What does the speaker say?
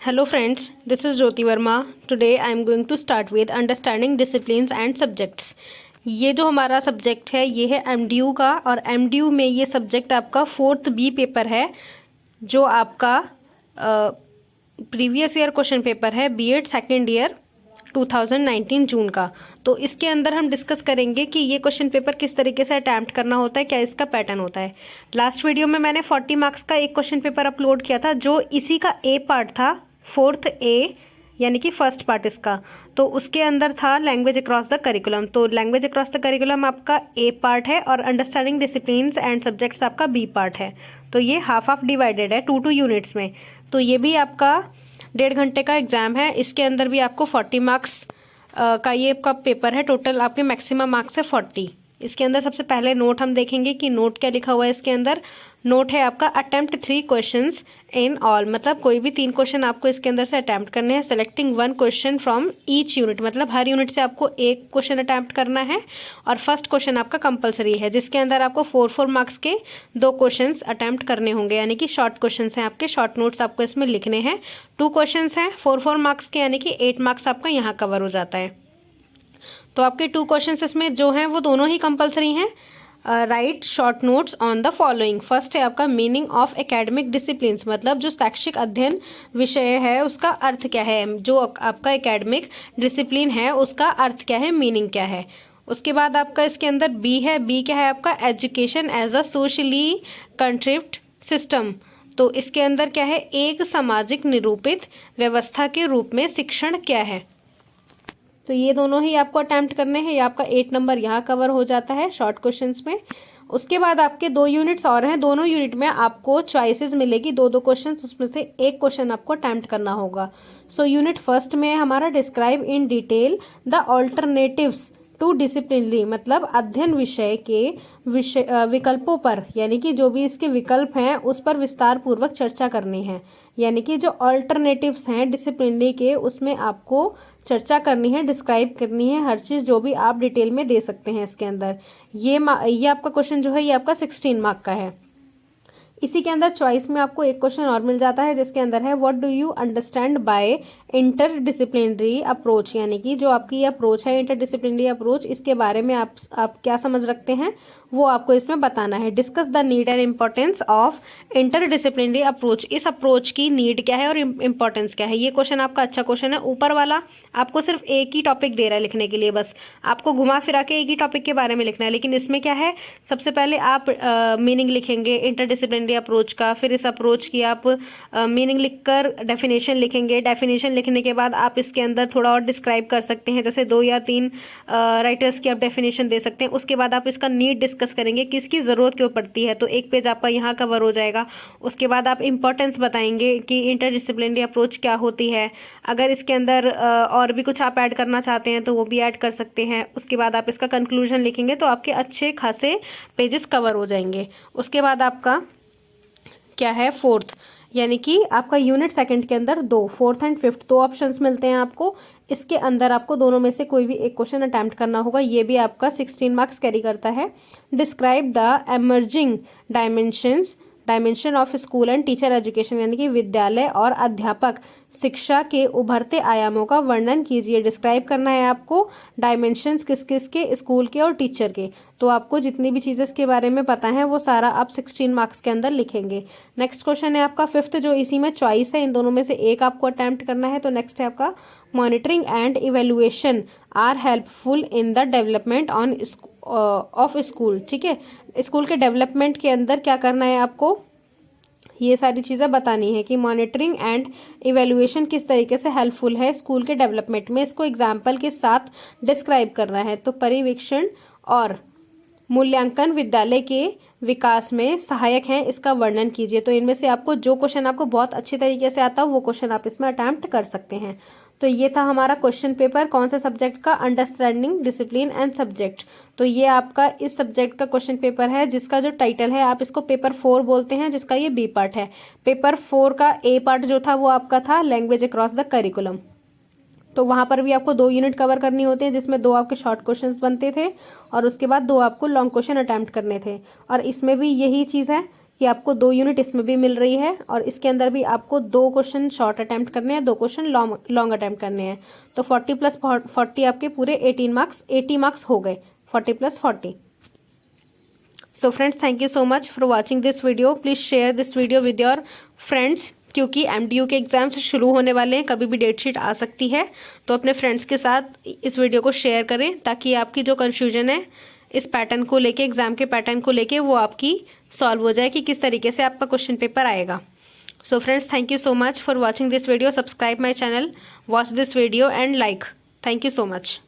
Hello friends, this is Jyoti Verma. Today I am going to start with understanding disciplines and subjects. ये जो हमारा subject है ये है एमडीयू का, और एमडीयू में ये सब्जेक्ट आपका 4th बी पेपर है, जो आपका प्रीवियस ईयर क्वेश्चन पेपर है बीएड सेकेंड ईयर 2019 जून का। तो इसके अंदर हम डिस्कस करेंगे कि ये क्वेश्चन पेपर किस तरीके से अटैम्प्ट करना होता है, क्या इसका पैटर्न होता है। लास्ट वीडियो में मैंने 40 मार्क्स का एक क्वेश्चन पेपर अपलोड किया था, जो इसी का ए पार्ट था, 4th ए यानी कि फर्स्ट पार्ट इसका। तो उसके अंदर था लैंग्वेज अक्रॉस द करिकुलम। तो लैंग्वेज अक्रॉस द करिकुलम आपका ए पार्ट है और अंडरस्टैंडिंग डिसिप्लिन्स एंड सब्जेक्ट्स आपका बी पार्ट है। तो ये हाफ डिवाइडेड है 2 यूनिट्स में। तो ये भी आपका 1.5 घंटे का एग्जाम है। इसके अंदर भी आपको 40 मार्क्स का ये आपका पेपर है। टोटल आपके मैक्सिमम मार्क्स है 40। इसके अंदर सबसे पहले नोट हम देखेंगे कि नोट क्या लिखा हुआ है। इसके अंदर नोट है आपका अटेम्प्ट 3 क्वेश्चंस इन ऑल, मतलब कोई भी 3 क्वेश्चन आपको इसके अंदर से अटेम्प्ट करने हैं। Selecting 1 question from each unit, मतलब हर यूनिट से आपको एक क्वेश्चन अटेम्प्ट करना है। और फर्स्ट क्वेश्चन आपका कंपलसरी है, जिसके अंदर आपको 4 मार्क्स के 2 क्वेश्चंस अटेम्प्ट करने होंगे, यानी कि शॉर्ट क्वेश्चन हैं आपके, शॉर्ट नोट्स आपको इसमें लिखने हैं। 2 क्वेश्चन हैं 4 मार्क्स के, यानी कि 8 मार्क्स आपका यहाँ कवर हो जाता है। तो आपके 2 क्वेश्चन इसमें जो हैं वो दोनों ही कंपलसरी हैं। Right short notes on the following. First है आपका मीनिंग ऑफ एकेडमिक डिसिप्लिन्स, मतलब जो शैक्षिक अध्ययन विषय है उसका अर्थ क्या है, जो आपका एकेडमिक डिसिप्लिन है उसका अर्थ क्या है, मीनिंग क्या है। उसके बाद आपका इसके अंदर बी है। बी क्या है आपका, education as a socially contribute system. तो इसके अंदर क्या है, एक सामाजिक निरूपित व्यवस्था के रूप में शिक्षण क्या है। तो ये दोनों ही आपको अटेम्प्ट करने हैं। ये आपका 8 नंबर यहाँ कवर हो जाता है शॉर्ट क्वेश्चंस में। उसके बाद आपके 2 यूनिट्स और हैं। दोनों यूनिट में आपको चॉइसेस मिलेगी, 2 क्वेश्चंस, उसमें से एक क्वेश्चन आपको अटेम्प्ट करना होगा। सो यूनिट फर्स्ट में हमारा describe in detail the alternatives to disciplinary, मतलब अध्ययन विषय के विकल्पों पर, यानी कि जो भी इसके विकल्प हैं उस पर विस्तार पूर्वक चर्चा करनी है। यानी कि जो ऑल्टरनेटिव्स हैं डिसिप्लिनरी के, उसमें आपको चर्चा करनी है, डिस्क्राइब करनी है हर चीज़, जो भी आप डिटेल में दे सकते हैं इसके अंदर। ये आपका क्वेश्चन जो है ये आपका 16 मार्क का है। इसी के अंदर चॉइस में आपको एक क्वेश्चन और मिल जाता है, जिसके अंदर है what do you understand by interdisciplinary approach, यानी कि जो आपकी ये अप्रोच है इंटरडिसिप्लिनरी अप्रोच, इसके बारे में आप क्या समझ रखते हैं वो आपको इसमें बताना है। Discuss the need and importance of interdisciplinary approach, इस अप्रोच की नीड क्या है और इम्पोर्टेंस क्या है। ये क्वेश्चन आपका अच्छा क्वेश्चन है। ऊपर वाला आपको सिर्फ एक ही टॉपिक दे रहा है लिखने के लिए, बस आपको घुमा फिरा के एक ही टॉपिक के बारे में लिखना है। लेकिन इसमें क्या है, सबसे पहले आप मीनिंग लिखेंगे इंटरडिसिप्लिनरी अप्रोच का, फिर इस अप्रोच की आप मीनिंग लिखकर डेफिनेशन लिखेंगे। डेफिनेशन लिखने के बाद आप इसके अंदर थोड़ा और डिस्क्राइब कर सकते हैं, जैसे 2 या 3 राइटर्स की आप डेफिनेशन दे सकते हैं। उसके बाद आप इसका नीड डिस्कस करेंगे, किसकी ज़रूरत क्यों पड़ती है, तो एक पेज आपका यहाँ कवर हो जाएगा। उसके बाद आप इंपॉर्टेंस बताएंगे कि इंटरडिसिप्लिनरी अप्रोच क्या होती है। अगर इसके अंदर और भी कुछ आप ऐड करना चाहते हैं तो वो भी ऐड कर सकते हैं। उसके बाद आप इसका कंक्लूजन लिखेंगे, तो आपके अच्छे खासे पेजेस कवर हो जाएंगे। उसके बाद आपका क्या है, 4th, यानी कि आपका यूनिट सेकंड के अंदर 2, 4th एंड 5th 2 ऑप्शंस मिलते हैं आपको। इसके अंदर आपको दोनों में से कोई भी एक क्वेश्चन अटेम्प्ट करना होगा। ये भी आपका 16 मार्क्स कैरी करता है। Describe the emerging dimension of school and teacher education, यानी कि विद्यालय और अध्यापक शिक्षा के उभरते आयामों का वर्णन कीजिए। डिस्क्राइब करना है आपको डायमेंशंस किस किस के, स्कूल के और टीचर के। तो आपको जितनी भी चीज़ें इसके बारे में पता है वो सारा आप 16 मार्क्स के अंदर लिखेंगे। नेक्स्ट क्वेश्चन है आपका 5th, जो इसी में चॉइस है, इन दोनों में से एक आपको अटेम्प्ट करना है। तो नेक्स्ट है आपका monitoring and evaluation are helpful in the development of school. ठीक है, स्कूल के डेवलपमेंट के अंदर क्या करना है आपको, ये सारी चीज़ें बतानी है कि मॉनिटरिंग एंड इवेल्युएशन किस तरीके से हेल्पफुल है स्कूल के डेवलपमेंट में। इसको एग्जाम्पल के साथ डिस्क्राइब करना है। तो परिवीक्षण और मूल्यांकन विद्यालय के विकास में सहायक हैं, इसका वर्णन कीजिए। तो इनमें से आपको जो क्वेश्चन आपको बहुत अच्छी तरीके से आता हो वो क्वेश्चन आप इसमें अटेम्प्ट कर सकते हैं। तो ये था हमारा क्वेश्चन पेपर, कौन से सब्जेक्ट का, अंडरस्टैंडिंग डिसिप्लिन एंड सब्जेक्ट। तो ये आपका इस सब्जेक्ट का क्वेश्चन पेपर है, जिसका जो टाइटल है आप इसको पेपर 4 बोलते हैं, जिसका ये बी पार्ट है। पेपर 4 का ए पार्ट जो था वो आपका था लैंग्वेज अक्रॉस द करिकुलम। तो वहाँ पर भी आपको 2 यूनिट कवर करनी होती है, जिसमें 2 आपके शॉर्ट क्वेश्चंस बनते थे और उसके बाद 2 आपको लॉन्ग क्वेश्चन अटेम्प्ट करने थे। और इसमें भी यही चीज़ है ये आपको 2 यूनिट इसमें भी मिल रही है, और इसके अंदर भी आपको 2 क्वेश्चन शॉर्ट अटैम्प्ट करने हैं, 2 क्वेश्चन लॉन्ग अटैम्प्ट करने हैं। तो 40 + 40 आपके पूरे 18 मार्क्स, 80 मार्क्स हो गए 40 + 40। So friends, thank you so much for watching this video. Please share this video with your friends, क्योंकि MDU के एग्ज़ाम्स शुरू होने वाले हैं, कभी भी डेट शीट आ सकती है। तो अपने फ्रेंड्स के साथ इस वीडियो को शेयर करें, ताकि आपकी जो कन्फ्यूजन है इस पैटर्न को लेके, एग्ज़ाम के पैटर्न को लेके, वो आपकी सॉल्व हो जाए कि किस तरीके से आपका क्वेश्चन पेपर आएगा। So friends, thank you so much for watching this video. Subscribe my channel, watch this video and like. Thank you so much.